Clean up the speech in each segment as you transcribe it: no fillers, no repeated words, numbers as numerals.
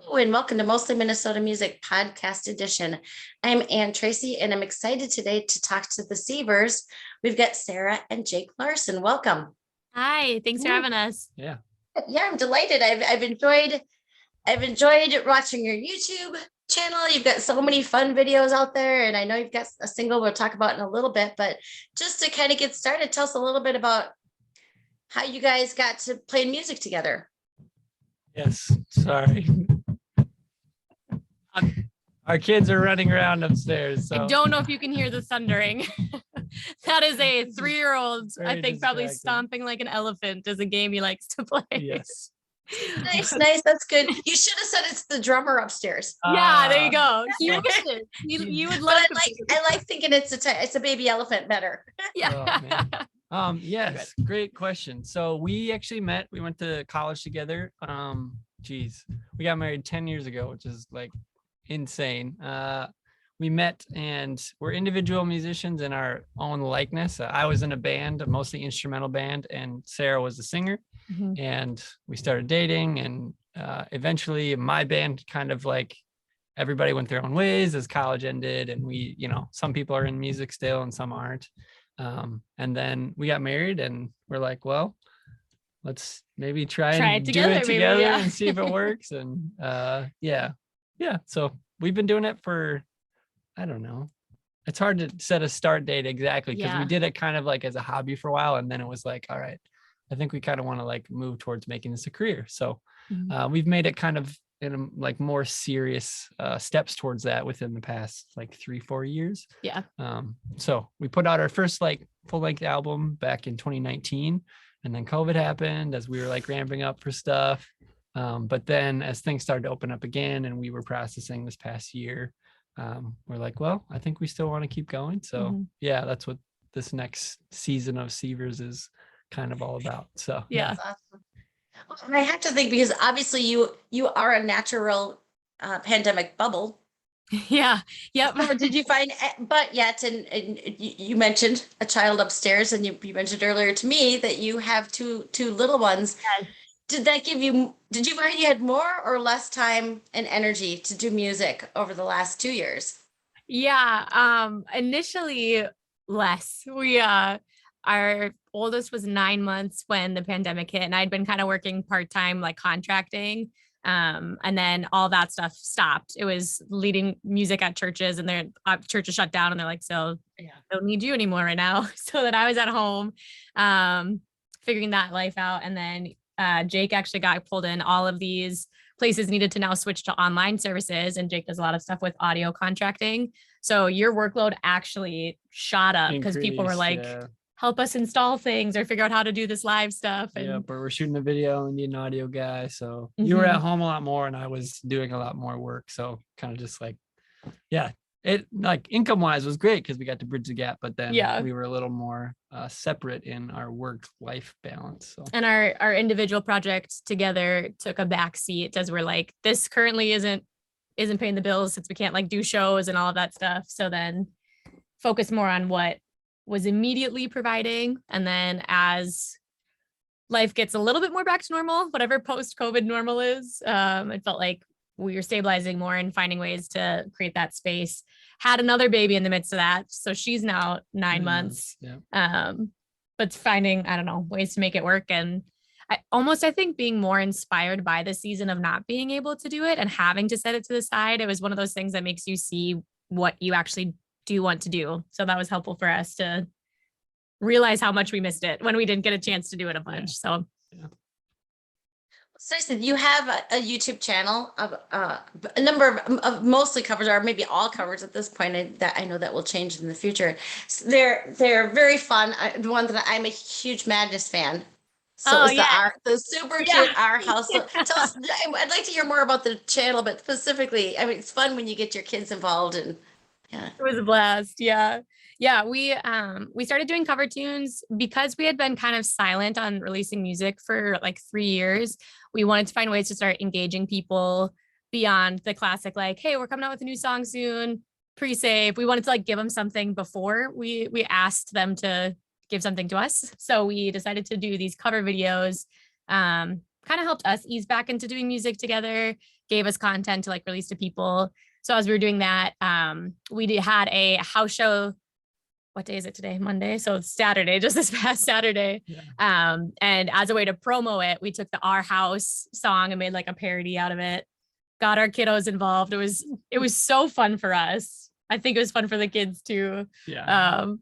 And welcome to Mostly Minnesota Music Podcast Edition. I'm Ann Tracy, and I'm excited today to talk to the Syvers. We've got Sarah and Jake Larson. Welcome. Hi, thanks for having us. Yeah. Yeah, I'm delighted. I've enjoyed watching your YouTube channel. You've got so many fun videos out there, and I know you've got a single we'll talk about in a little bit. But just to kind of get started, tell us a little bit about how you guys got to play music together. Yes. Sorry. Our kids are running around upstairs. So. I don't know if you can hear the thundering. That is a 3-year-old, I think, probably stomping like an elephant is a game he likes to play. Yes. Nice. That's good. You should have said it's the drummer upstairs. Yeah, there you go. He wishes. You would love. But I like thinking it's a baby elephant better. Yeah. Oh, man. Yes. Great question. So we actually met. We went to college together. We got married 10 years ago, which is like insane. We met and we're individual musicians in our own likeness. I was in a band, a mostly instrumental band, and Sarah was a singer. Mm-hmm. And we started dating, and eventually my band kind of like everybody went their own ways as college ended, and we, some people are in music still and some aren't. And then we got married, and we're like, well, let's maybe try and do it together and see if it works. And so we've been doing it for, I don't know. It's hard to set a start date exactly because we did it kind of like as a hobby for a while, and then it was like, all right, I think we kind of want to like move towards making this a career. So we've made it kind of in like more serious steps towards that within the past like 3-4 years. Yeah. So we put out our first like full length album back in 2019, and then COVID happened as we were like ramping up for stuff. But then as things started to open up again and we were processing this past year, we're like, well, I think we still want to keep going. So that's what this next season of Syvers is kind of all about. So That's awesome. And I have to think, because obviously you are a natural pandemic bubble. Yeah. Yep. So did you find, but yet, and you mentioned a child upstairs, and you mentioned earlier to me that you have two little ones. Yes. Did you find you had more or less time and energy to do music over the last 2 years? Yeah. Initially less. Our oldest was 9 months when the pandemic hit, and I'd been kind of working part-time, like contracting. And then all that stuff stopped. It was leading music at churches, and their churches shut down, and they're like, so I don't need you anymore right now. So that I was at home, figuring that life out. And then Jake actually got pulled in. All of these places needed to now switch to online services, and Jake does a lot of stuff with audio contracting. So your workload actually shot up because people were like, help us install things or figure out how to do this live stuff. And but we're shooting a video and need an audio guy. So you were at home a lot more, and I was doing a lot more work. So kind of just like, it like income wise was great because we got to bridge the gap, but then we were a little more separate in our work life balance. So. And our individual project together took a back seat as we're like, this currently isn't paying the bills since we can't like do shows and all of that stuff. So then focus more on what was immediately providing. And then as life gets a little bit more back to normal, whatever post-COVID normal is, it felt like we were stabilizing more and finding ways to create that space. Had another baby in the midst of that. So she's now 9 months, but finding, I don't know, ways to make it work. And I think being more inspired by the season of not being able to do it and having to set it to the side, it was one of those things that makes you see what you actually do want to do. So that was helpful for us to realize how much we missed it when we didn't get a chance to do it a bunch. So you have a YouTube channel of a number of mostly covers, or maybe all covers at this point, that I know that will change in the future. So they're very fun. The one that I'm a huge Madness fan. So the super cute Our House. Tell us, I'd like to hear more about the channel, but specifically, I mean, it's fun when you get your kids involved, and it was a blast. Yeah. We started doing cover tunes because we had been kind of silent on releasing music for like 3 years. We wanted to find ways to start engaging people beyond the classic, like, hey, we're coming out with a new song soon, pre-save. We wanted to like give them something before we asked them to give something to us. So we decided to do these cover videos, kind kind of helped us ease back into doing music together, gave us content to like release to people. So as we were doing that, had a house show. What day is it today? Monday. So it's Saturday, just this past Saturday. Yeah. And as a way to promo it, we took the Our House song and made like a parody out of it. Got our kiddos involved. It was so fun for us. I think it was fun for the kids too. Yeah.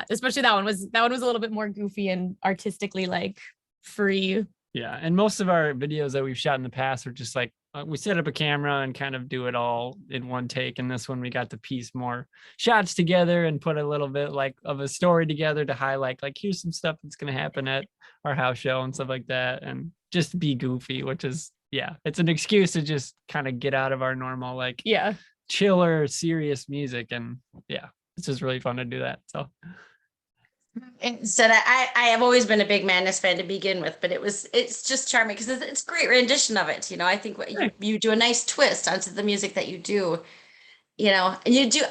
Especially that one was a little bit more goofy and artistically like free. Yeah. And most of our videos that we've shot in the past are just like, we set up a camera and kind of do it all in one take. And this one, we got to piece more shots together and put a little bit like of a story together to highlight, like, here's some stuff that's going to happen at our house show and stuff like that. And just be goofy, which is, yeah, it's an excuse to just kind of get out of our normal, like, chiller, serious music. And yeah, it's just really fun to do that. So. Instead, I have always been a big Madness fan to begin with, but it's just charming because it's a great rendition of it. I think you do a nice twist onto the music that you do, and you do.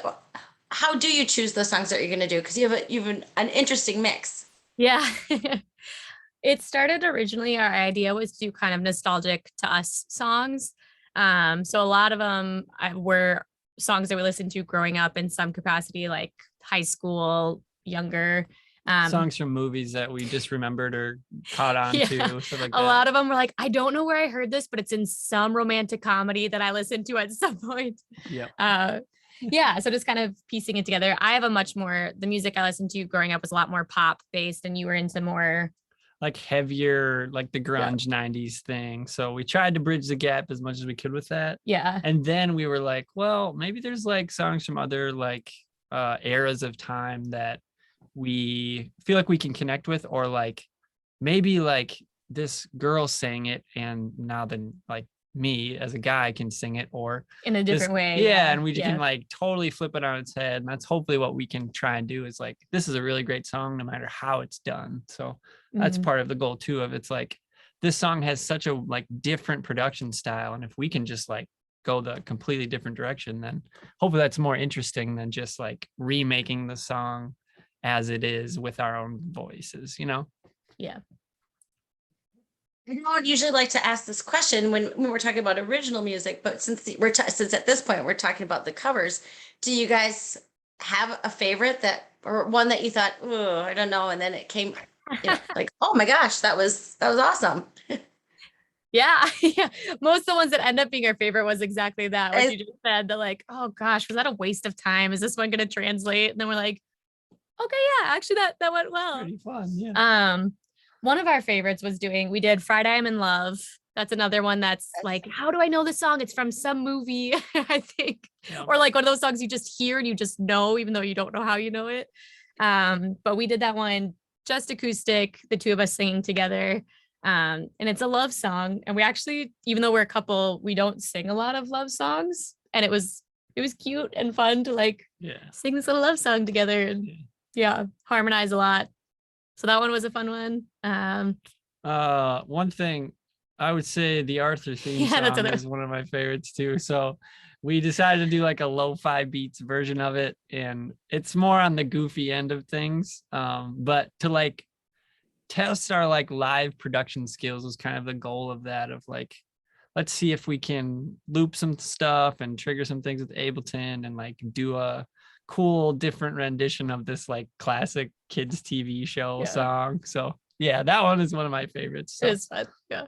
How do you choose the songs that you're going to do? Because you have an interesting mix. Yeah. It started originally, our idea was to do kind of nostalgic to us songs. So a lot of them were songs that we listened to growing up in some capacity, like high school, younger. Songs from movies that we just remembered or caught on to. Stuff like a lot of them were like, I don't know where I heard this, but it's in some romantic comedy that I listened to at some point. So just kind of piecing it together. I have the music I listened to growing up was a lot more pop based, and you were into more like heavier, like the grunge 90s thing. So we tried to bridge the gap as much as we could with that. Yeah. And then we were like, well, maybe there's like songs from other like eras of time that we feel like we can connect with, or like maybe like this girl sang it and now then like me as a guy can sing it, or in a different way. And we can like totally flip it on its head. And that's hopefully what we can try and do, is like, this is a really great song no matter how it's done. So that's part of the goal too, of it's like, this song has such a like different production style, and if we can just like go the completely different direction, then hopefully that's more interesting than just like remaking the song as it is with our own voices, Yeah. I don't usually like to ask this question when we're talking about original music, but since at this point we're talking about the covers, do you guys have a favorite or one that you thought, oh, I don't know, and then it came, like, oh my gosh, that was awesome. Yeah. Most of the ones that end up being our favorite was exactly that. Like you just said, that like, oh gosh, was that a waste of time? Is this one going to translate? And then we're like, okay, yeah, actually that went well. Pretty fun, yeah. One of our favorites we did Friday I'm in Love. That's another one that's like, how do I know the song? It's from some movie, I think. Yeah. Or like one of those songs you just hear and you just know, even though you don't know how you know it. But we did that one just acoustic, the two of us singing together. And it's a love song. And we actually, even though we're a couple, we don't sing a lot of love songs. And it was cute and fun to like sing this little love song together and harmonize a lot. So that one was a fun one. One thing I would say, the Arthur theme song is one of my favorites too. So we decided to do like a lo-fi beats version of it, and it's more on the goofy end of things. But to like test our like live production skills was kind of the goal of that, of like, let's see if we can loop some stuff and trigger some things with Ableton and like do a cool different rendition of this like classic kids TV show song. So yeah, that one is one of my favorites. So. It's fun. Yeah.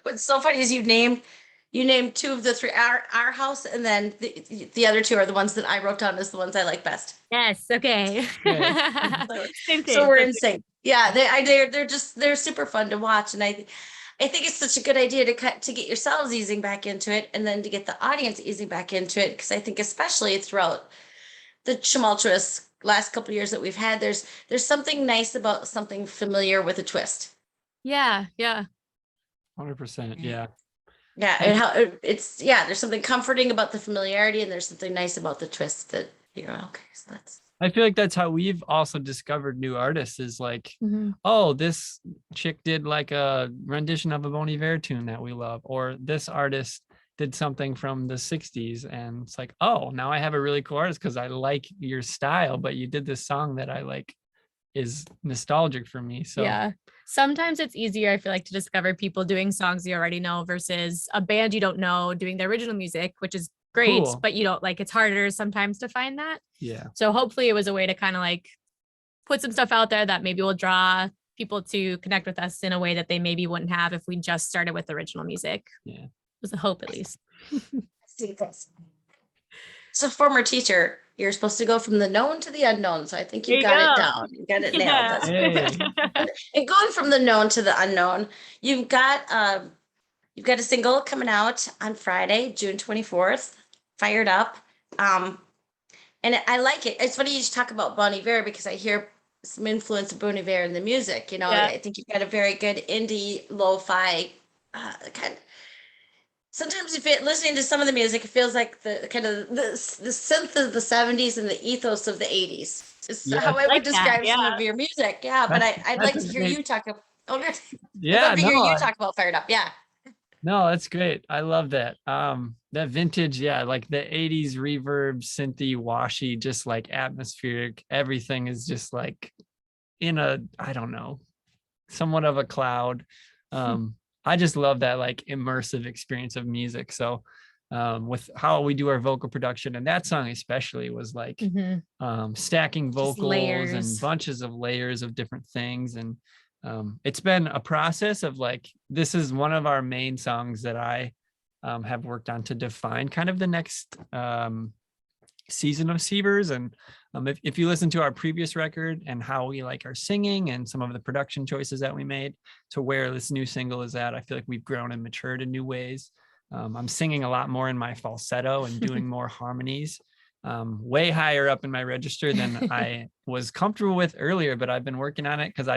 What's so funny is you named two of the three, our house, and then the other two are the ones that I wrote down as the ones I like best. Yes. Okay. Same thing. So we're in sync. Yeah, they're super fun to watch, and I think it's such a good idea to get yourselves easing back into it, and then to get the audience easing back into it, because I think especially throughout the tumultuous last couple of years that we've had, there's something nice about something familiar with a twist. Yeah. 100%. Yeah. Yeah, and how there's something comforting about the familiarity, and there's something nice about the twist that okay, so that's. I feel like that's how we've also discovered new artists, is like, oh, this chick did like a rendition of a Bon Iver tune that we love, or this artist did something from the 60s, and it's like, oh, now I have a really cool artist because I like your style, but you did this song that I like is nostalgic for me. So Yeah. Sometimes it's easier, I feel like, to discover people doing songs you already know versus a band you don't know doing the original music, which is great, cool. but you don't like, it's harder sometimes to find that. Yeah. So hopefully it was a way to kind of like put some stuff out there that maybe will draw people to connect with us in a way that they maybe wouldn't have if we just started with original music. Yeah. Was a hope, at least. See this. As a former teacher, you're supposed to go from the known to the unknown. So I think you There you got it go. down. You got it nailed. That's Hey. and going from the known to the unknown, you've got a single coming out on Friday, June 24th. Fired up. And I like it. It's funny you talk about Bon Iver because I hear some influence of Bon Iver in the music. You know, Yeah. I think you've got a very good indie lo-fi kind. Sometimes if it listening to some of the music, it feels like the kind of the synth of the 70s and the ethos of the 80s. Is Yeah, how I like would that, describe some yeah. of your music. Yeah, but I'd That's like a to hear great- you talk about. Oh, good. I'd Yeah, love to hear no, you talk about Fired Up. Yeah. no, that's great. I love that. That vintage, yeah, like the 80s reverb, synthy, washy, just like atmospheric. Everything is just like in a, I don't know, somewhat of a cloud. I just love that like immersive experience of music. So with how we do our vocal production, and that song especially was like stacking vocals and layers. bunches of layers of different things. And it's been a process of like, this is one of our main songs that I have worked on to define kind of the next season of Syvers. And if you listen to our previous record and how we like our singing and some of the production choices that we made to where this new single is at, I feel like we've grown and matured in new ways. I'm singing a lot more in my falsetto and doing more harmonies, way higher up in my register than I was comfortable with earlier, but I've been working on it because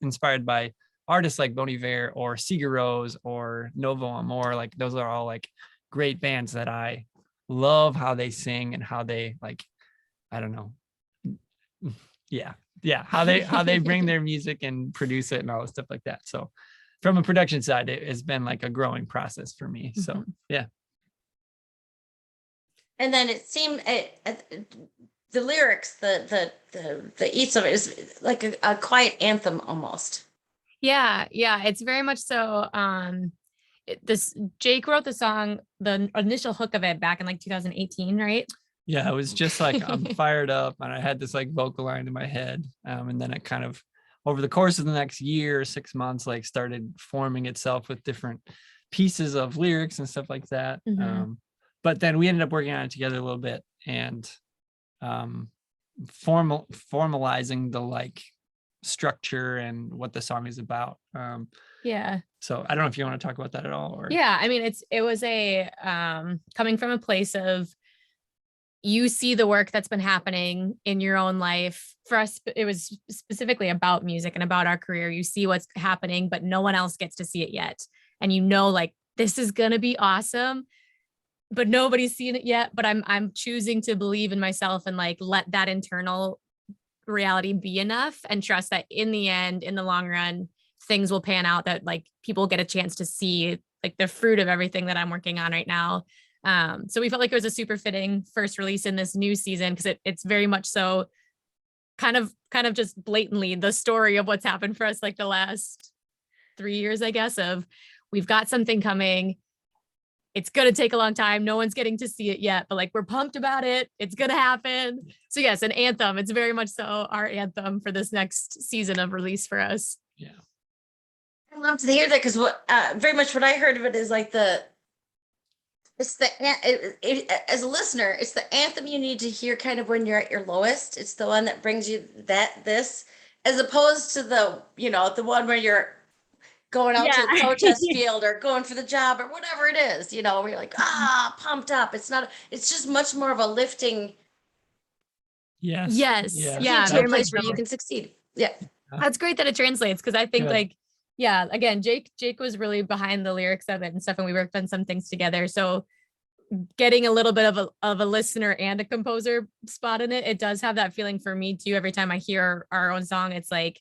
inspired by artists like Bon Iver or Sigur Rós or Novo Amor. Like those are all like great bands that I love how they sing and how they like, I don't know. Yeah. How they bring their music and produce it and all the stuff like that. So from a production side, it has been like a growing process for me. So yeah. And then it seemed the lyrics, the eats of it is like a quiet anthem almost. Yeah, it's very much so. This Jake wrote the song, the initial hook of it back in like 2018, right? Yeah, it was just like I'm fired up and I had this like vocal line in my head. And then it kind of over the course of the next year, 6 months, like started forming itself with different pieces of lyrics and stuff like that. But then we ended up working on it together a little bit and formalizing the like structure and what the song is about. Yeah. So I don't know if you want to talk about that at all. Or yeah, I mean, it was a coming from a place of you see the work that's been happening in your own life. For us, it was specifically about music and about our career. You see what's happening, but no one else gets to see it yet. And you know, like this is gonna be awesome, but nobody's seen it yet. But I'm choosing to believe in myself and like let that internal reality be enough and trust that in the end, in the long run, things will pan out, that like people get a chance to see like the fruit of everything that I'm working on right now. So we felt like it was a super fitting first release in this new season because it's very much so kind of just blatantly the story of what's happened for us like the last 3 years, I guess, of we've got something coming. It's going to take a long time. No one's getting to see it yet, but like we're pumped about it. It's going to happen. So yes, an anthem. It's very much so our anthem for this next season of release for us. Yeah. I love to hear that because very much what I heard of it is like as a listener, it's the anthem you need to hear kind of when you're at your lowest. It's the one that brings you this, as opposed to the one where you're going out to the protest field or going for the job or whatever it is, where you're like, pumped up. It's just much more of a lifting. Yes. Yeah. To a place where you can succeed. Yeah. That's great that it translates because I think again, Jake was really behind the lyrics of it and stuff, and we worked on some things together. So getting a little bit of a listener and a composer spot in it does have that feeling for me too. Every time I hear our own song, it's like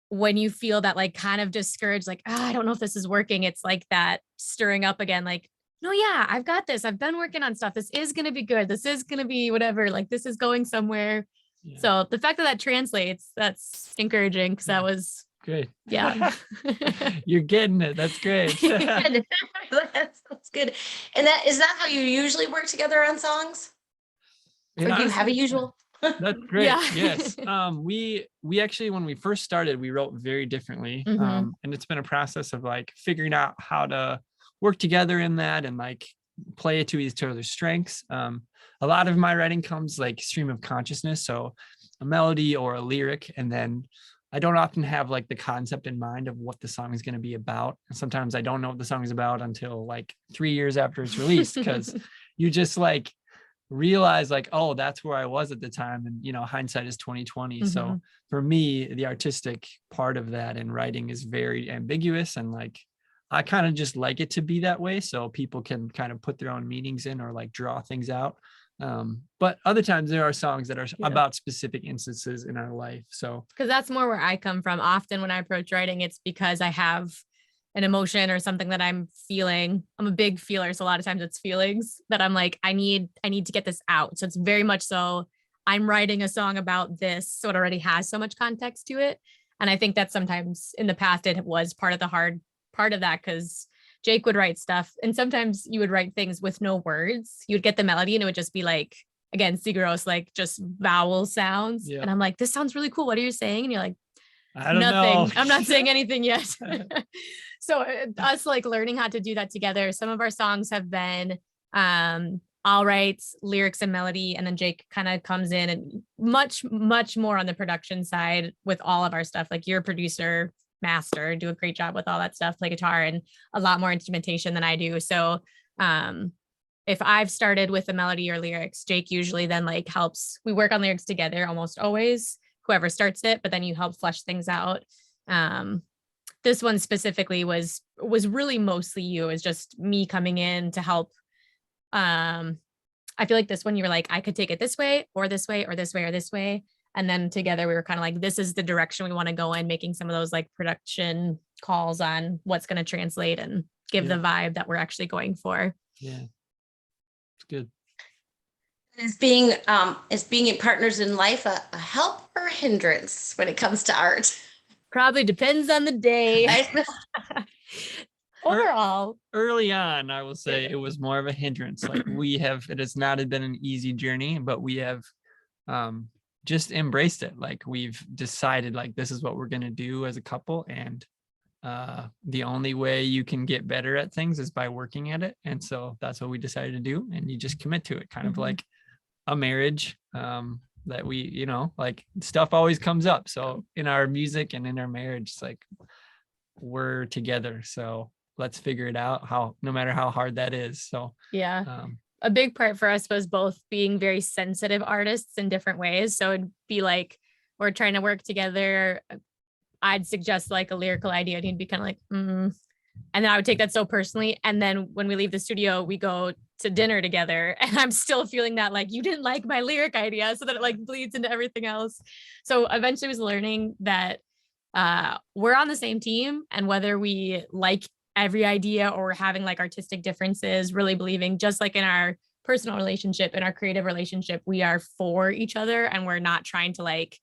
when you feel that like kind of discouraged, like, I don't know if this is working. It's like that stirring up again, like, no, yeah, I've got this. I've been working on stuff. This is going to be good. This is going to be whatever. Like this is going somewhere. Yeah. So the fact that that translates, that's encouraging because that was, Great. yeah. You're getting it. That's great. Good. That's good. And is that how you usually work together on songs? Or And do you have a honestly, usual? that's great. Yeah. Yes. We actually, when we first started, we wrote very differently. Mhm. And it's been a process of like figuring out how to work together in that and like play to each other's strengths. A lot of my writing comes like stream of consciousness. So a melody or a lyric, and then I don't often have like the concept in mind of what the song is going to be about. And sometimes I don't know what the song is about until like 3 years after it's released, because you just like realize like, oh, that's where I was at the time. And, you know, hindsight is 2020. So Mhm. for me, the artistic part of that in writing is very ambiguous. And like, I kind of just like it to be that way. So people can kind of put their own meanings in or like draw things out. But other times there are songs that are Yeah. about specific instances in our life. So Because that's more where I come from. Often when I approach writing, it's because I have an emotion or something that I'm feeling. I'm a big feeler, so a lot of times it's feelings that I'm like, I need to get this out. So it's very much so I'm writing a song about this, so it already has so much context to it. And I think that sometimes in the past it was part of the hard part of that, because Jake would write stuff and sometimes you would write things with no words. You would get the melody and it would just be like, again, Sigros, like just vowel sounds. yeah, And I'm like, this sounds really cool. What are you saying? And you're like, I don't nothing. know. I'm not saying anything yet. So us like learning how to do that together. Some of our songs have been I'll write lyrics and melody, and then Jake kind of comes in and much more on the production side with all of our stuff. Like you're a producer, master, do a great job with all that stuff, play guitar and a lot more instrumentation than I do. So if I've started with a melody or lyrics, Jake usually then like helps. We work on lyrics together almost always, whoever starts it, but then you help flesh things out. This one specifically was really mostly you. It was just me coming in to help. I feel like this one you were like, I could take it this way or this way or this way or this way. And then together we were kind of like, this is the direction we want to go in, making some of those like production calls on what's going to translate and give the vibe that we're actually going for. Yeah, it's good. Is being partners in life a help or a hindrance when it comes to art? Probably depends on the day. Er- Overall, Early on, I will say it was more of a hindrance. Like it has not been an easy journey, but we have just embraced it. Like we've decided like this is what we're going to do as a couple. And the only way you can get better at things is by working at it. And so that's what we decided to do. And you just commit to it, kind of like a marriage, that we, you know, like stuff always comes up. So in our music and in our marriage, it's like we're together. So let's figure it out, no matter how hard that is. So yeah. A big part for us was both being very sensitive artists in different ways. So it'd be like, we're trying to work together. I'd suggest like a lyrical idea and he'd be kind of like, and then I would take that so personally. And then when we leave the studio, we go to dinner together and I'm still feeling that like, you didn't like my lyric idea. So that it like bleeds into everything else. So eventually I was learning that we're on the same team, and whether we like every idea or we're having like artistic differences, really believing just like in our personal relationship, in our creative relationship, we are for each other and we're not trying to like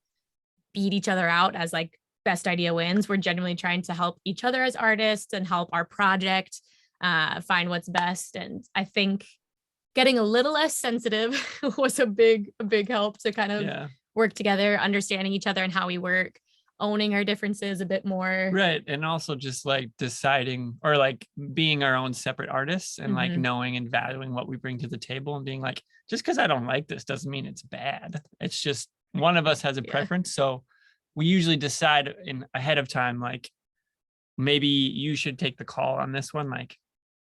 beat each other out as like best idea wins. We're genuinely trying to help each other as artists and help our project find what's best. And I think getting a little less sensitive was a big help to kind of work together, understanding each other and how we work, owning our differences a bit more. Right. And also just like deciding or like being our own separate artists and like knowing and valuing what we bring to the table and being like, just because I don't like this doesn't mean it's bad. It's just one of us has a preference. So we usually decide ahead of time, like maybe you should take the call on this one. Like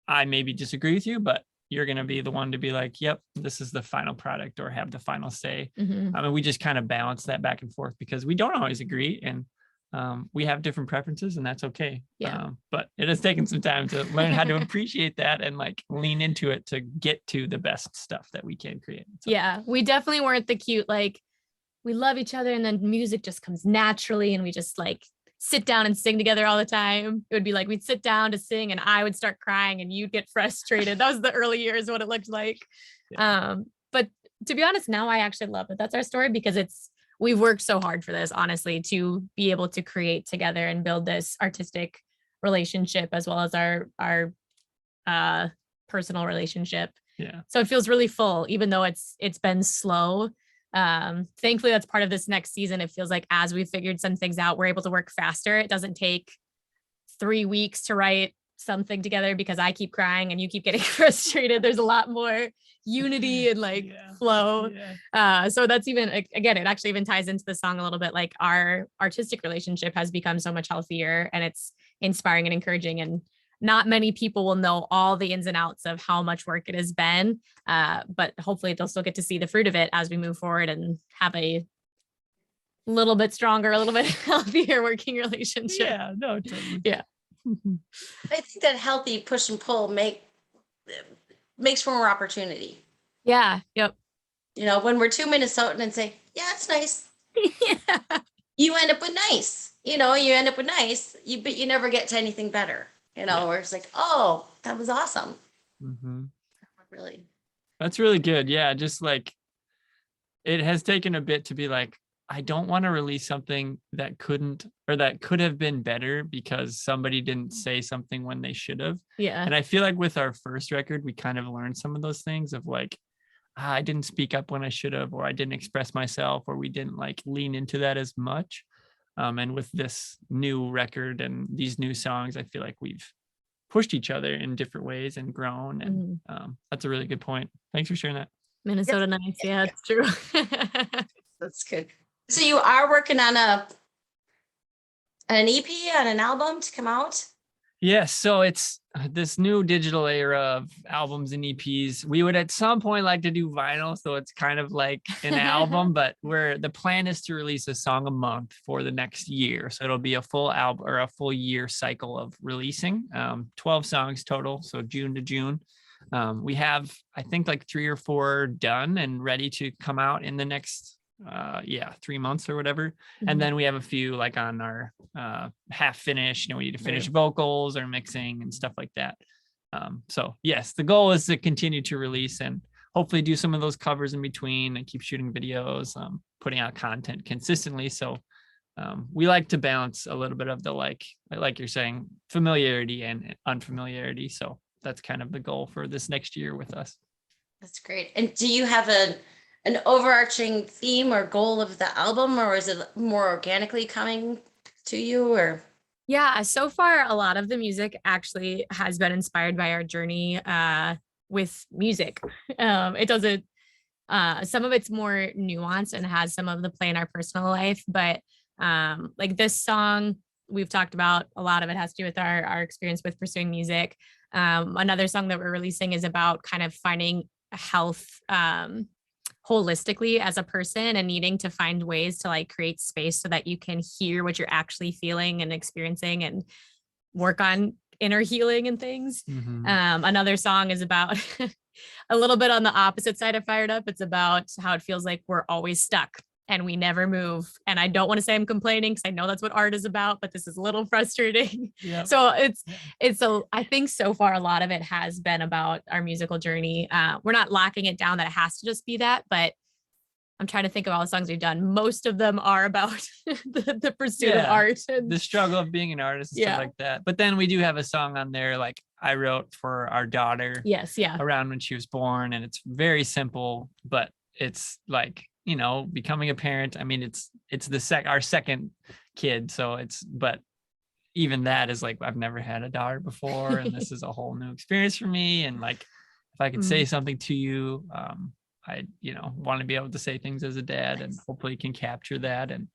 I maybe disagree with you, but you're going to be the one to be like, yep, this is the final product or have the final say. I mean, we just kind of balance that back and forth because we don't always agree and we have different preferences and that's okay. But it has taken some time to learn how to appreciate that and like lean into it to get to the best stuff that we can create. So. Yeah, we definitely weren't the cute, like we love each other and then music just comes naturally and we just like sit down and sing together all the time. It would be like we'd sit down to sing and I would start crying and you'd get frustrated. That was the early years, what it looked like. But to be honest, now I actually love it. That's our story because it's we've worked so hard for this, honestly, to be able to create together and build this artistic relationship as well as our personal relationship. Yeah. So it feels really full, even though it's been slow. Thankfully, that's part of this next season. It feels like as we figured some things out, we're able to work faster. It doesn't take 3 weeks to write something together because I keep crying and you keep getting frustrated. There's a lot more unity and like flow. So that's even, again, it actually even ties into the song a little bit. Like our artistic relationship has become so much healthier and it's inspiring and encouraging, and not many people will know all the ins and outs of how much work it has been. But hopefully they'll still get to see the fruit of it as we move forward and have a little bit stronger, a little bit healthier working relationship. Yeah, no, totally. Yeah. I think that healthy push and pull makes for more opportunity. Yeah. Yep. You know, when we're 2 Minnesotan and say, yeah, it's nice, Yeah. you end up with nice. You know, you end up with nice, but you never get to anything better. You know, where it's like, oh, that was awesome. Really. That's really good. Yeah, just like it has taken a bit to be like, I don't want to release something that could have been better because somebody didn't say something when they should have. Yeah. And I feel like with our first record, we kind of learned some of those things of like, I didn't speak up when I should have, or I didn't express myself, or we didn't like lean into that as much. And with this new record and these new songs, I feel like we've pushed each other in different ways and grown. And that's a really good point. Thanks for sharing that. Minnesota nice. Yeah, it's true. That's good. So you are working on an EP, on an album to come out? Yes. So it's this new digital era of albums and EPs. We would at some point like to do vinyl. So it's kind of like an album, but the plan is to release a song a month for the next year. So it'll be a full album or a full year cycle of releasing 12 songs total. So June to June. We have, I think, like 3 or 4 done and ready to come out in the next 3 months or whatever. And then we have a few like on our half finished, we need to finish vocals or mixing and stuff like that. So yes, the goal is to continue to release and hopefully do some of those covers in between and keep shooting videos, putting out content consistently. So we like to balance a little bit of the like you're saying, familiarity and unfamiliarity. So that's kind of the goal for this next year with us. That's great. And do you have an overarching theme or goal of the album, or is it more organically coming to you? Or yeah, so far a lot of the music actually has been inspired by our journey with music. It doesn't some of it's more nuanced and has some of the play in our personal life, but like this song we've talked about, a lot of it has to do with our experience with pursuing music. Another song that we're releasing is about kind of finding health holistically as a person and needing to find ways to like create space so that you can hear what you're actually feeling and experiencing and work on inner healing and things. Another song is about a little bit on the opposite side of Fired Up. It's about how it feels like we're always stuck and we never move. And I don't want to say I'm complaining because I know that's what art is about, but this is a little frustrating. So I think so far a lot of it has been about our musical journey. We're not locking it down that it has to just be that, but I'm trying to think of all the songs we've done. Most of them are about the pursuit of art and the struggle of being an artist and stuff like that. But then we do have a song on there like I wrote for our daughter. Around when she was born, and it's very simple, but it's like, becoming a parent. I mean, it's our second kid, so but even that is like, I've never had a daughter before, and this is a whole new experience for me. And like, if I could say something to you, I want to be able to say things as a dad, and hopefully can capture that and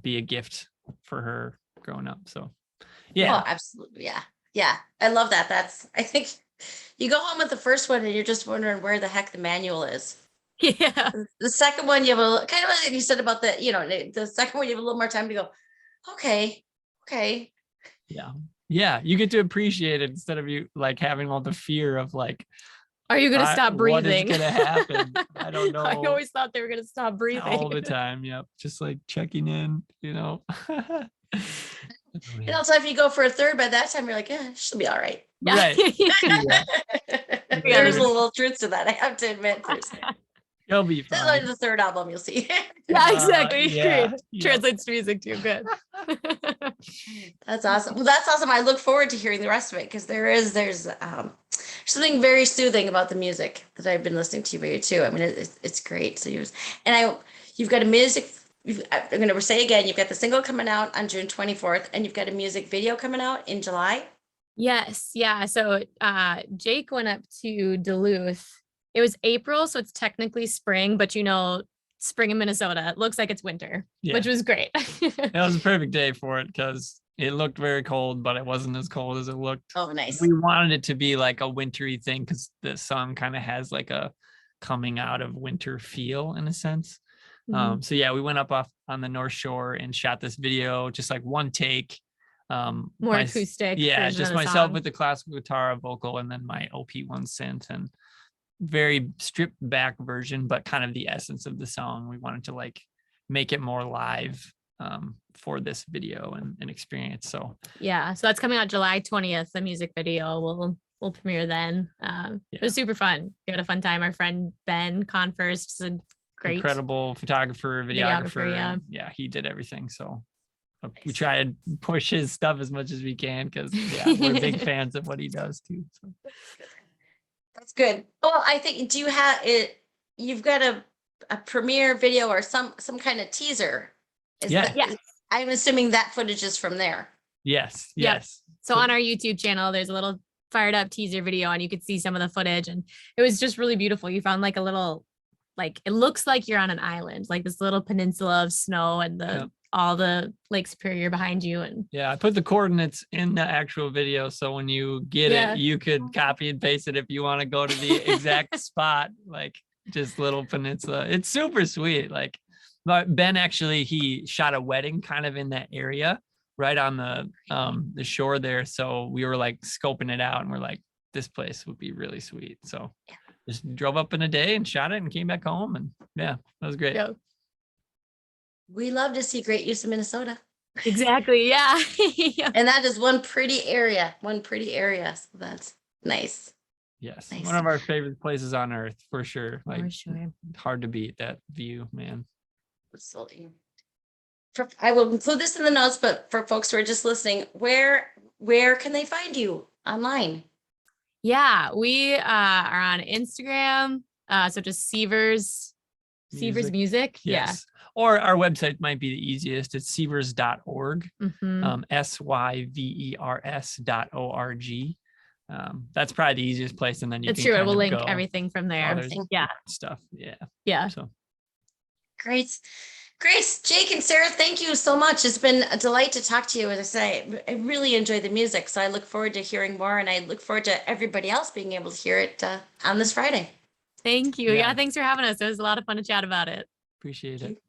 be a gift for her growing up. So oh, absolutely. Yeah, I love that. I think you go home with the first one and you're just wondering where the heck the manual is. The second one, you have a kind of like you said about the second one, you have a little more time to go, okay. Yeah, you get to appreciate it instead of you like having all the fear of like, are you going to stop breathing? What is going to happen? I don't know. I always thought they were going to stop breathing all the time. Yep. Just like checking in, And also if you go for a third, by that time you're like, she'll be all right. Right. There's a little truth to that, I have to admit. He'll be That's only fine. the third album you'll see. Yeah, exactly. Yeah, Great. yeah. Translates to music too. Good. That's awesome. Well, that's awesome. I look forward to hearing the rest of it because there's something very soothing about the music that I've been listening to you too. I mean, it's great. So you've got a music. I'm going to say again, you've got the single coming out on June 24th, and you've got a music video coming out in July. Yes. Yeah. So Jake went up to Duluth. It was April, so it's technically spring, but spring in Minnesota, it looks like it's winter, Yeah. which was great. It was a perfect day for it because it looked very cold, but it wasn't as cold as it looked. Oh, nice. We wanted it to be like a wintry thing because the song kind of has like a coming out of winter feel in a sense. Mhm. So yeah, we went up off on the North Shore and shot this video, just like one take. More my- acoustic. Yeah, version just of the myself song. with the classical guitar, vocal, and then my OP1 synth, and very stripped back version, but kind of the essence of the song. We wanted to like make it more live for this video and experience. So Yeah. So that's coming out July 20th. The music video will premiere then. It was super fun. We had a fun time. Our friend Ben Converse is a great incredible photographer, videographer. yeah. And yeah, he did everything. So we try to push his stuff as much as we can because yeah, we're big fans of what he does too. So. That's good. Well, I think, do you have it? You've got a premiere video or some kind of teaser. Yeah. Yes. I'm assuming that footage is from there. Yes. Yep. Yes. So on our YouTube channel, there's a little fired up teaser video and you could see some of the footage and it was just really beautiful. You found like a little, like, it looks like you're on an island, like this little peninsula of snow and Yep. all the Lake Superior behind you. And Yeah, I put the coordinates in the actual video. So when you get Yeah. it, you could copy and paste it if you want to go to the exact spot, like just little peninsula. It's super sweet. Like but Ben actually, he shot a wedding kind of in that area right on the shore there. So we were like scoping it out and we're like, this place would be really sweet. So just drove up in a day and shot it and came back home. And yeah, that was great. yeah, We love to see great use of Minnesota. exactly. Yeah. Yeah. And that is one pretty area. So that's nice. Yes. Nice. One of our favorite places on earth for sure. Like For sure. hard to beat that view, man. Absolutely. I will include this in the notes, but for folks who are just listening, where can they find you online? Yeah, we are on Instagram. So just Syvers Music. Yes. Or our website might be the easiest. It's syvers.org. Yeah. Mhm. SYVERS.org. That's probably the easiest place. And then you It's can true. It kind will of link go. everything from there. there's Yeah. Stuff. Yeah. Yeah. So Great. Grace, Jake, and Sarah, thank you so much. It's been a delight to talk to you. As I say, I really enjoy the music, so I look forward to hearing more, and I look forward to everybody else being able to hear it on this Friday. Thank you. Yeah. Yeah. Thanks for having us. It was a lot of fun to chat about it. appreciate it.